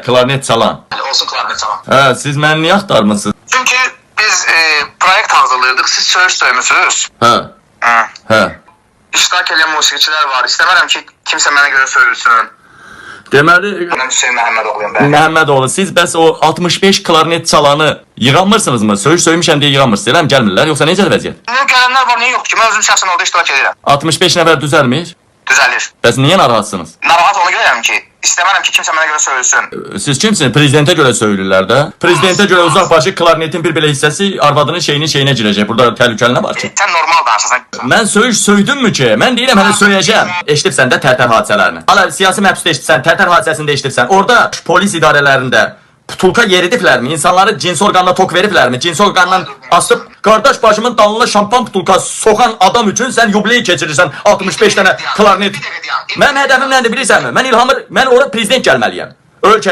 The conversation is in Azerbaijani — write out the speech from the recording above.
klarnet çalan. Olsun klarnet çalan. Hə, siz məni niyə axtarmısınız? Çünki biz proyekt hazırlayırdıq, siz söyüş söymüsünüz. Hə, hə. İştirak edən musiqiçilər var. İstəmərəm ki, kimsə mənə görə söylüsün. Deməli, Mən Hüseyin Məhəmmədoğluyum ben. Məhəmmədoğlu, siz bəs o 65 klarnet çalanı yığanmırsınızmı? Söyüş söymüşəm deyə yığanmırsınız, elə mi gəlmirlər? Yoxsa necədir vəziyyət? Niyə gələnlər var, niyə yox ki? Mən özüm şəxsən orada iştirak edirəm. 65 nəfər düzəlmir? Düzəlir. Bəs niyə narahatsınız? Narahat ona görəyəm ki, istəmərəm ki, kimsə mənə görə söylüsün. Siz kimsiniz? Prezidentə görə söylürlər də. Prezidentə görə uzaqbaşı klarnetin bir belə hissəsi arvadının şeyinə girəcək. Burada təhlükəli nə var ki? Sən normal danışırsan. Mən söyüş söydümmü ki? Mən deyirəm hələ söyəcəm. Eşitibsən də Tərtər hadisələrini. Hala siyasi məhbusda eşitibsən, Tərtər hadisəsində eşitibsən. Orada polis idarələrində putulka yeridiblərmi? İnsanları cinsi orqanına tok veriblərmi? Cinsi orqandan asıb qardaş bacımın dalına şampan putulkası soxan adam üçün sən yubileyi keçirirsən 65 dənə klarnet. Mənim hədəfim nədir bilirsənmi? Mən ora prezident gəlməliyəm. Ölkəyə.